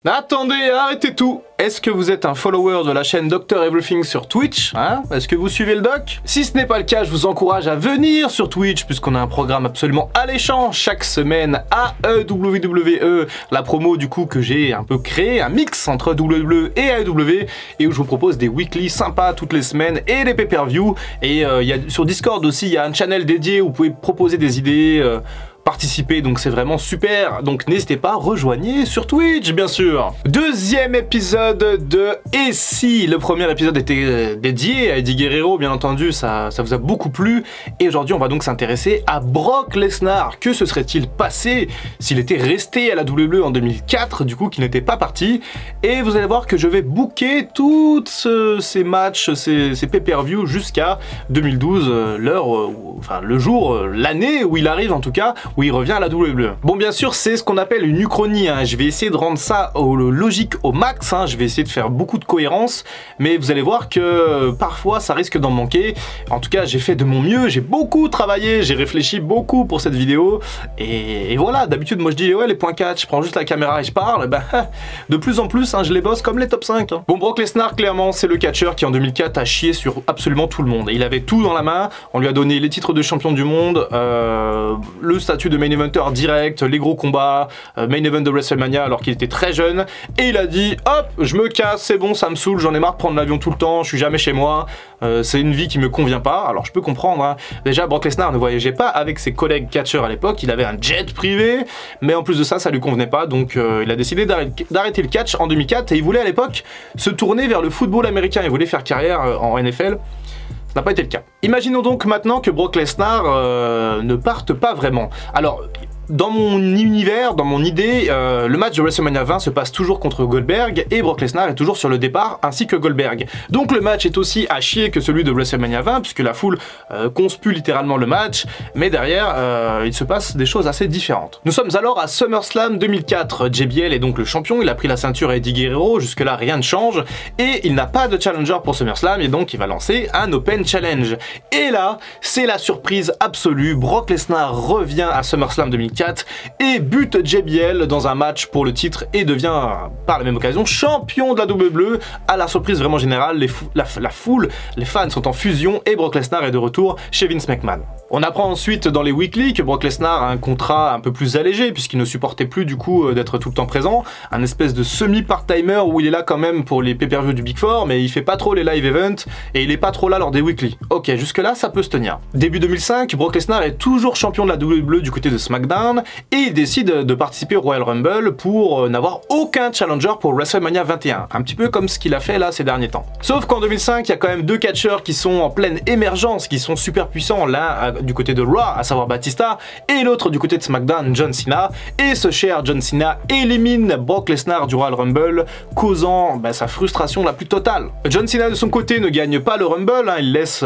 Attendez, arrêtez tout. Est-ce que vous êtes un follower de la chaîne Dr Everything sur Twitch, hein? Est-ce que vous suivez le doc? Si ce n'est pas le cas, je vous encourage à venir sur Twitch puisqu'on a un programme absolument alléchant chaque semaine à WWE, la promo du coup que j'ai un peu créé, un mix entre WWE et AEW, et où je vous propose des weekly sympas toutes les semaines et des pay-per-view. Et sur Discord aussi, il y a un channel dédié où vous pouvez proposer des idées, participer, donc c'est vraiment super. Donc n'hésitez pas, rejoignez sur Twitch bien sûr. Deuxième épisode de Et si. Le premier épisode était dédié à Eddie Guerrero, bien entendu, ça vous a beaucoup plu. Et aujourd'hui on va donc s'intéresser à Brock Lesnar. Que se serait-il passé s'il était resté à la WWE en 2004, du coup qu'il n'était pas parti. Et vous allez voir que je vais booker tous ces matchs, ces pay-per-view jusqu'à 2012, le jour, l'année où il arrive en tout cas, où il revient à la WWE. Bon, bien sûr, c'est ce qu'on appelle une uchronie, hein. Je vais essayer de rendre ça logique au max, hein. Je vais essayer de faire beaucoup de cohérence, mais vous allez voir que parfois ça risque d'en manquer. En tout cas, j'ai fait de mon mieux, j'ai beaucoup travaillé, j'ai réfléchi beaucoup pour cette vidéo, et voilà, d'habitude, moi je dis, ouais, les points 4, je prends juste la caméra et je parle, bah, de plus en plus, hein, je les bosse comme les top 5. Hein. Bon, Brock Lesnar, clairement, c'est le catcheur qui en 2004 a chié sur absolument tout le monde. Il avait tout dans la main, on lui a donné les titres de champion du monde, le statut de main eventer direct, les gros combats, main event de WrestleMania alors qu'il était très jeune, et il a dit hop, je me casse, c'est bon, ça me saoule, j'en ai marre de prendre l'avion tout le temps, je suis jamais chez moi, c'est une vie qui me convient pas. Alors je peux comprendre, hein. Déjà Brock Lesnar ne voyageait pas avec ses collègues catcheurs à l'époque, il avait un jet privé, mais en plus de ça, ça lui convenait pas, donc il a décidé d'arrêter le catch en 2004, et il voulait à l'époque se tourner vers le football américain, il voulait faire carrière en NFL. Ça n'a pas été le cas. Imaginons donc maintenant que Brock Lesnar ne parte pas vraiment. Alors, dans mon univers, dans mon idée, le match de WrestleMania 20 se passe toujours contre Goldberg et Brock Lesnar est toujours sur le départ ainsi que Goldberg. Donc le match est aussi à chier que celui de WrestleMania 20 puisque la foule conspue littéralement le match, mais derrière il se passe des choses assez différentes. Nous sommes alors à SummerSlam 2004. JBL est donc le champion, il a pris la ceinture à Eddie Guerrero, jusque là rien ne change et il n'a pas de challenger pour SummerSlam et donc il va lancer un Open Challenge. Et là, c'est la surprise absolue, Brock Lesnar revient à SummerSlam 2004 et bute JBL dans un match pour le titre et devient par la même occasion champion de la WWE. À la surprise vraiment générale, la foule, les fans sont en fusion et Brock Lesnar est de retour chez Vince McMahon. On apprend ensuite dans les weekly que Brock Lesnar a un contrat un peu plus allégé puisqu'il ne supportait plus du coup d'être tout le temps présent, un espèce de semi-part-timer où il est là quand même pour les pay-per-view du Big Four, mais il fait pas trop les live events et il est pas trop là lors des weekly. Ok, jusque là ça peut se tenir. Début 2005, Brock Lesnar est toujours champion de la WWE du côté de SmackDown et il décide de participer au Royal Rumble pour n'avoir aucun challenger pour WrestleMania 21, un petit peu comme ce qu'il a fait là ces derniers temps. Sauf qu'en 2005, il y a quand même deux catcheurs qui sont en pleine émergence, qui sont super puissants, l'un du côté de Raw, à savoir Batista, et l'autre du côté de SmackDown, John Cena, et ce cher John Cena élimine Brock Lesnar du Royal Rumble, causant sa frustration la plus totale. John Cena de son côté ne gagne pas le Rumble, hein, il laisse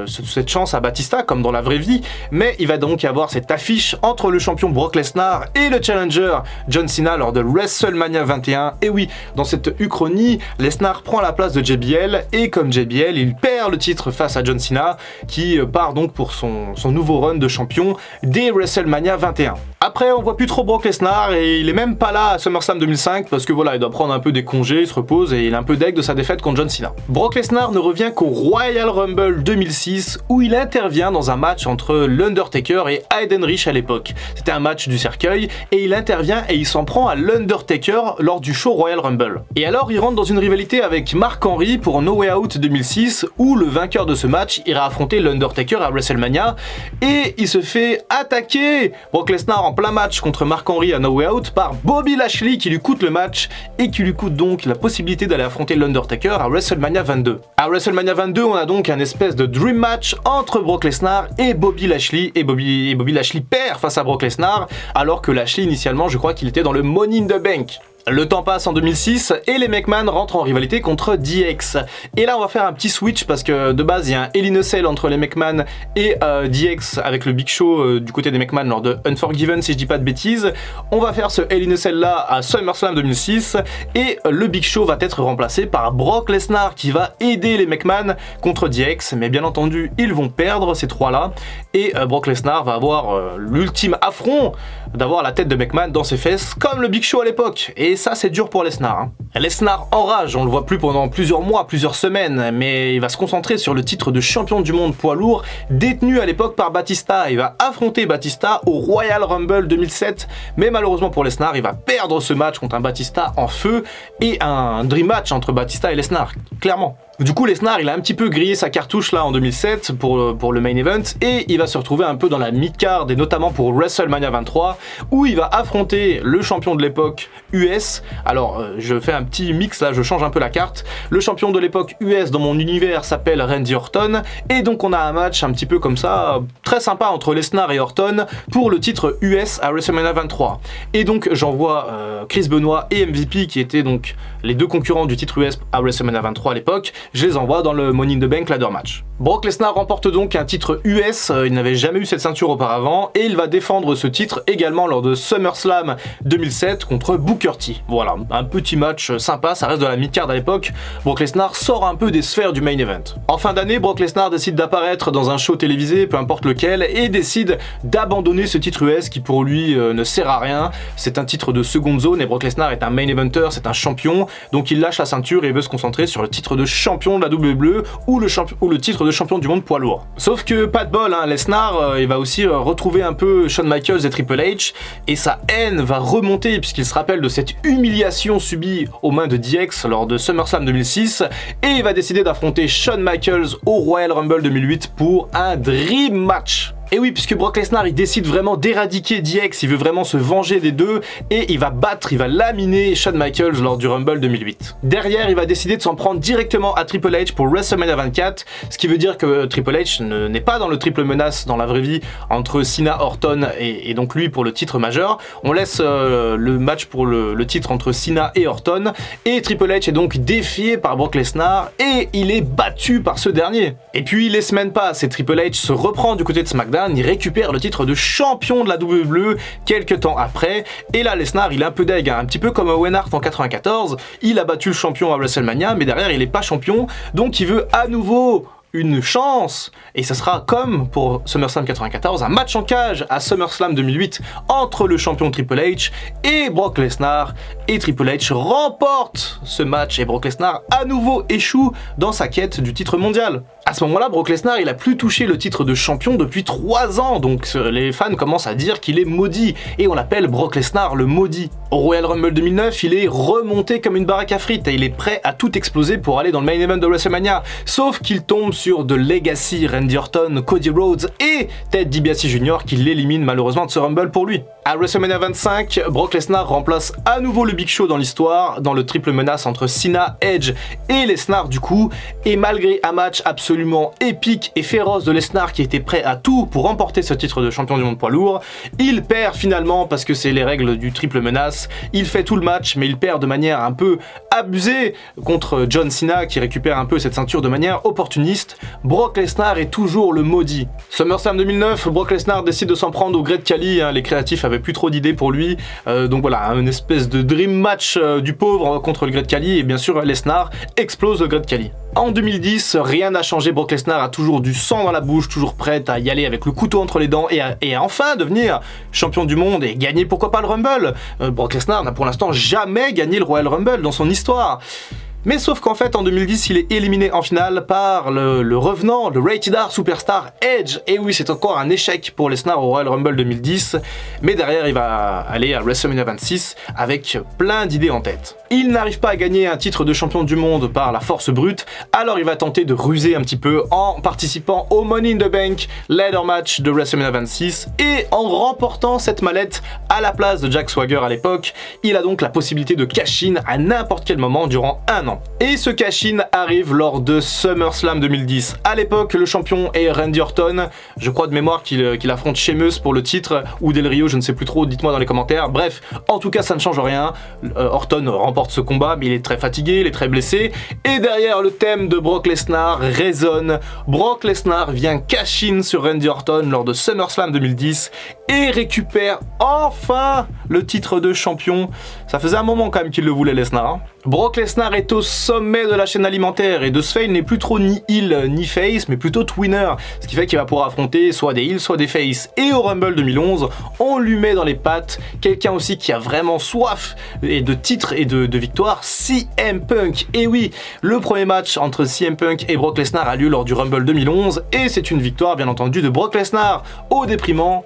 cette chance à Batista comme dans la vraie vie, mais il va donc y avoir cette affiche entre le champion Brock Lesnar et le challenger John Cena lors de WrestleMania 21, et oui, dans cette uchronie, Lesnar prend la place de JBL, et comme JBL, il perd le titre face à John Cena, qui part donc pour son nouveau run de champion dès WrestleMania 21. Après, on voit plus trop Brock Lesnar et il est même pas là à SummerSlam 2005 parce que voilà, il doit prendre un peu des congés, il se repose et il est un peu deg de sa défaite contre John Cena. Brock Lesnar ne revient qu'au Royal Rumble 2006 où il intervient dans un match entre l'Undertaker et Aiden Rich à l'époque. C'était un match du cercueil et il intervient et il s'en prend à l'Undertaker lors du show Royal Rumble. Et alors, il rentre dans une rivalité avec Mark Henry pour No Way Out 2006 où le vainqueur de ce match ira affronter l'Undertaker à WrestleMania et il se fait attaquer Brock Lesnar en plein match contre Mark Henry à No Way Out par Bobby Lashley qui lui coûte le match et qui lui coûte donc la possibilité d'aller affronter l'Undertaker à WrestleMania 22. À WrestleMania 22, on a donc un espèce de dream match entre Brock Lesnar et Bobby Lashley et Bobby Lashley perd face à Brock Lesnar alors que Lashley initialement je crois qu'il était dans le Money in the Bank. Le temps passe en 2006 et les McMahon rentrent en rivalité contre DX. Et là on va faire un petit switch parce que de base il y a un Hell in a Cell entre les McMahon et DX avec le Big Show du côté des McMahon lors de Unforgiven si je dis pas de bêtises. On va faire ce Hell in a Cell là à SummerSlam 2006 et le Big Show va être remplacé par Brock Lesnar qui va aider les McMahon contre DX, mais bien entendu ils vont perdre ces trois là et Brock Lesnar va avoir l'ultime affront d'avoir la tête de McMahon dans ses fesses comme le Big Show à l'époque. Et ça c'est dur pour Lesnar. Hein. Lesnar enrage, on le voit plus pendant plusieurs mois, plusieurs semaines, mais il va se concentrer sur le titre de champion du monde poids lourd détenu à l'époque par Batista. Il va affronter Batista au Royal Rumble 2007, mais malheureusement pour Lesnar, il va perdre ce match contre un Batista en feu et un dream match entre Batista et Lesnar, clairement. Du coup, Lesnar, il a un petit peu grillé sa cartouche là en 2007 pour le main event et il va se retrouver un peu dans la mid-card et notamment pour WrestleMania 23 où il va affronter le champion de l'époque US. Alors, je fais un petit mix là, je change un peu la carte. Le champion de l'époque US dans mon univers s'appelle Randy Orton et donc on a un match un petit peu comme ça, très sympa entre Lesnar et Orton pour le titre US à WrestleMania 23. Et donc j'envoie Chris Benoit et MVP qui étaient donc les deux concurrents du titre US à WrestleMania 23 à l'époque. Je les envoie dans le Money in the Bank ladder match. Brock Lesnar remporte donc un titre US, il n'avait jamais eu cette ceinture auparavant, et il va défendre ce titre également lors de SummerSlam 2007 contre Booker T. Voilà, un petit match sympa, ça reste de la mid-card à l'époque. Brock Lesnar sort un peu des sphères du main event. En fin d'année, Brock Lesnar décide d'apparaître dans un show télévisé, peu importe lequel, et décide d'abandonner ce titre US qui pour lui ne sert à rien. C'est un titre de seconde zone et Brock Lesnar est un main eventer, c'est un champion, donc il lâche la ceinture et veut se concentrer sur le titre de champion de la WWE ou le titre de champion du monde poids lourd. Sauf que pas de bol, hein, Lesnar il va aussi retrouver un peu Shawn Michaels et Triple H et sa haine va remonter puisqu'il se rappelle de cette humiliation subie aux mains de DX lors de SummerSlam 2006 et il va décider d'affronter Shawn Michaels au Royal Rumble 2008 pour un Dream Match. Et oui, puisque Brock Lesnar il décide vraiment d'éradiquer DX, il veut vraiment se venger des deux et il va laminer Shawn Michaels lors du Rumble 2008. Derrière, il va décider de s'en prendre directement à Triple H pour WrestleMania 24, ce qui veut dire que Triple H n'est pas dans le triple menace dans la vraie vie entre Cena, Orton et donc lui pour le titre majeur. On laisse le match pour le titre entre Cena et Orton et Triple H est donc défié par Brock Lesnar et il est battu par ce dernier. Et puis les semaines passent et Triple H se reprend du côté de SmackDown. Il récupère le titre de champion de la WWE quelques temps après et là Lesnar il est un peu deg, hein, un petit peu comme Owen Hart en 94, il a battu le champion à WrestleMania mais derrière il est pas champion donc il veut à nouveau une chance et ça sera comme pour SummerSlam 94 un match en cage à SummerSlam 2008 entre le champion Triple H et Brock Lesnar et Triple H remporte ce match et Brock Lesnar à nouveau échoue dans sa quête du titre mondial. À ce moment-là, Brock Lesnar, il a plus touché le titre de champion depuis 3 ans, donc les fans commencent à dire qu'il est maudit, et on l'appelle Brock Lesnar le maudit. Au Royal Rumble 2009, il est remonté comme une baraque à frites, et il est prêt à tout exploser pour aller dans le main event de WrestleMania, sauf qu'il tombe sur The Legacy, Randy Orton, Cody Rhodes et Ted DiBiase Jr. qui l'élimine malheureusement de ce Rumble pour lui. À WrestleMania 25, Brock Lesnar remplace à nouveau le Big Show dans l'histoire, dans le triple menace entre Cena, Edge et Lesnar du coup, et malgré un match absolument épique et féroce de Lesnar qui était prêt à tout pour remporter ce titre de champion du monde poids lourd, il perd finalement parce que c'est les règles du triple menace, il fait tout le match mais il perd de manière un peu abusée contre John Cena qui récupère un peu cette ceinture de manière opportuniste. Brock Lesnar est toujours le maudit. SummerSlam 2009, Brock Lesnar décide de s'en prendre au Great Khali, hein, les créatifs avaient plus trop d'idées pour lui, donc voilà, une espèce de dream match du pauvre contre le Great Khali et bien sûr Lesnar explose le Great Khali. En 2010, rien n'a changé, Brock Lesnar a toujours du sang dans la bouche, toujours prêt à y aller avec le couteau entre les dents et à enfin devenir champion du monde et gagner pourquoi pas le Rumble. Brock Lesnar n'a pour l'instant jamais gagné le Royal Rumble dans son histoire. Mais sauf qu'en fait, en 2010, il est éliminé en finale par le revenant, le Rated R Superstar Edge. Et oui, c'est encore un échec pour Lesnar au Royal Rumble 2010. Mais derrière, il va aller à WrestleMania 26 avec plein d'idées en tête. Il n'arrive pas à gagner un titre de champion du monde par la force brute, alors il va tenter de ruser un petit peu en participant au Money in the Bank ladder match de WrestleMania 26 et en remportant cette mallette à la place de Jack Swagger à l'époque. Il a donc la possibilité de cash-in à n'importe quel moment durant 1 an. Et ce cash-in arrive lors de SummerSlam 2010. À l'époque, le champion est Randy Orton. Je crois de mémoire qu'il affronte Sheamus pour le titre, ou Del Rio, je ne sais plus trop, dites-moi dans les commentaires. Bref, en tout cas, ça ne change rien. Orton remporte ce combat, mais il est très fatigué, il est très blessé. Et derrière, le thème de Brock Lesnar résonne. Brock Lesnar vient cash-in sur Randy Orton lors de SummerSlam 2010 et récupère enfin le titre de champion. Ça faisait un moment quand même qu'il le voulait, Lesnar. Brock Lesnar est au sommet de la chaîne alimentaire et de ce fait il n'est plus trop ni heel ni face mais plutôt twinner, ce qui fait qu'il va pouvoir affronter soit des heels soit des face. Et au Rumble 2011 on lui met dans les pattes quelqu'un aussi qui a vraiment soif et de titres et de victoires, CM Punk. Et oui, le premier match entre CM Punk et Brock Lesnar a lieu lors du Rumble 2011 et c'est une victoire bien entendu de Brock Lesnar au détriment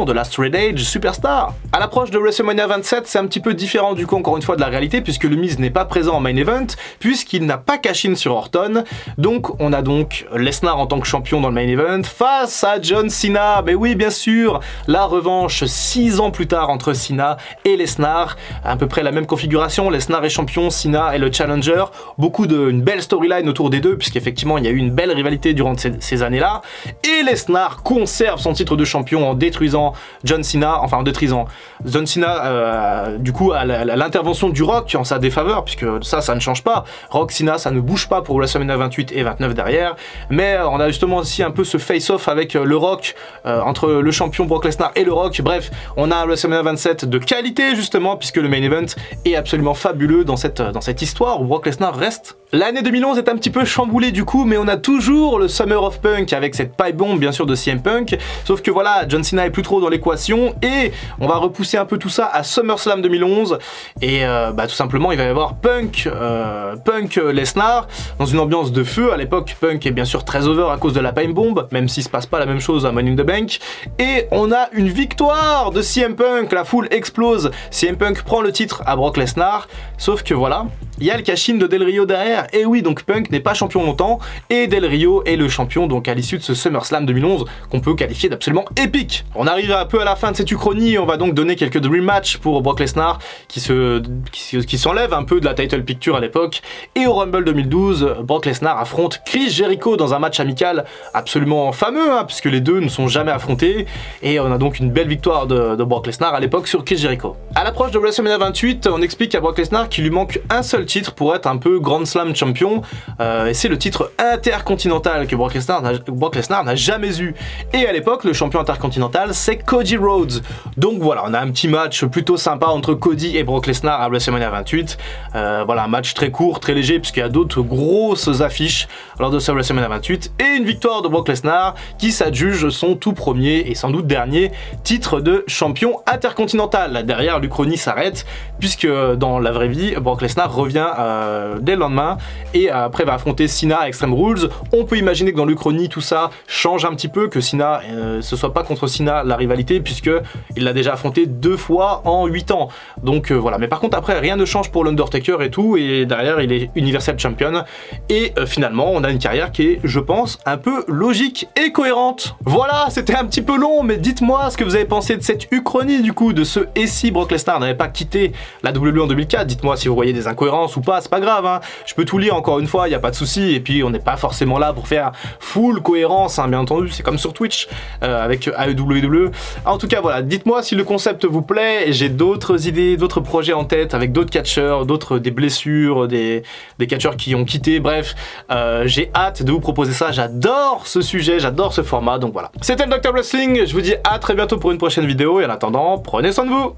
de la Straight Edge Superstar. À l'approche de WrestleMania 27 c'est un petit peu différent du coup encore une fois de la réalité puisque le Miz n'est pas présent en main event puisqu'il n'a pas cash-in sur Orton. Donc on a donc Lesnar en tant que champion dans le main event face à John Cena. Mais oui bien sûr, la revanche 6 ans plus tard entre Cena et Lesnar, à peu près la même configuration, Lesnar est champion, Cena est le challenger, une belle storyline autour des deux puisqu'effectivement il y a eu une belle rivalité durant ces années-là et Lesnar conserve son titre de champion en détruisant John Cena, du coup à l'intervention du Rock en sa défaveur puisque ça ne change pas, Rock Cena ça ne bouge pas pour WrestleMania 28 et 29 derrière, mais on a justement aussi un peu ce face-off avec le Rock entre le champion Brock Lesnar et le Rock. Bref, on a un WrestleMania 27 de qualité justement puisque le main event est absolument fabuleux dans cette histoire où Brock Lesnar reste. L'année 2011 est un petit peu chamboulée du coup, mais on a toujours le Summer of Punk avec cette pipe bomb bien sûr de CM Punk, sauf que voilà, John Cena est plus trop dans l'équation et on va repousser un peu tout ça à SummerSlam 2011 et tout simplement il va y avoir Punk Lesnar dans une ambiance de feu. À l'époque Punk est bien sûr très over à cause de la pipe bomb, même s'il se passe pas la même chose à Money in the Bank, et on a une victoire de CM Punk, la foule explose, CM Punk prend le titre à Brock Lesnar, sauf que voilà, il y a le cash-in de Del Rio derrière, et oui donc Punk n'est pas champion longtemps, et Del Rio est le champion donc à l'issue de ce SummerSlam 2011 qu'on peut qualifier d'absolument épique. On arrive un peu à la fin de cette uchronie, on va donc donner quelques dream matchs pour Brock Lesnar qui s'enlève un peu de la title picture à l'époque, et au Rumble 2012, Brock Lesnar affronte Chris Jericho dans un match amical absolument fameux, hein, puisque les deux ne sont jamais affrontés, et on a donc une belle victoire de Brock Lesnar à l'époque sur Chris Jericho. À l'approche de WrestleMania 28, on explique à Brock Lesnar qu'il lui manque un seul titre pour être un peu Grand Slam champion, et c'est le titre intercontinental que Brock Lesnar n'a jamais eu. Et à l'époque, le champion intercontinental, c'est Cody Rhodes. Donc voilà, on a un petit match plutôt sympa entre Cody et Brock Lesnar à WrestleMania 28. Voilà, un match très court, très léger, puisqu'il y a d'autres grosses affiches lors de ce WrestleMania 28. Et une victoire de Brock Lesnar qui s'adjuge son tout premier et sans doute dernier titre de champion intercontinental. Derrière, l'Uchronie s'arrête, puisque dans la vraie vie, Brock Lesnar revient dès le lendemain et après va affronter Cena à Extreme Rules. On peut imaginer que dans l'Uchronie, tout ça change un petit peu, que Cena, ce soit pas contre Cena la rivalité, puisque il l'a déjà affronté 2 fois en 8 ans. Donc voilà, mais par contre après rien ne change pour l'Undertaker et tout, et derrière il est Universal Champion, et finalement on a une carrière qui est, je pense, un peu logique et cohérente. Voilà, c'était un petit peu long, mais dites-moi ce que vous avez pensé de cette uchronie du coup, de ce et si Brock Lesnar n'avait pas quitté la WWE en 2004. Dites-moi si vous voyez des incohérences ou pas, c'est pas grave, hein. Je peux tout lire encore une fois, il n'y a pas de souci, et puis on n'est pas forcément là pour faire full cohérence, hein, bien entendu, c'est comme sur Twitch avec AEW. En tout cas voilà, dites-moi si le concept vous plaît, j'ai d'autres idées, d'autres projets en tête avec d'autres catcheurs, des blessures, des catcheurs qui ont quitté, bref, j'ai hâte de vous proposer ça, j'adore ce sujet, j'adore ce format, donc voilà. C'était le Dr Wrestling, je vous dis à très bientôt pour une prochaine vidéo, et en attendant, prenez soin de vous.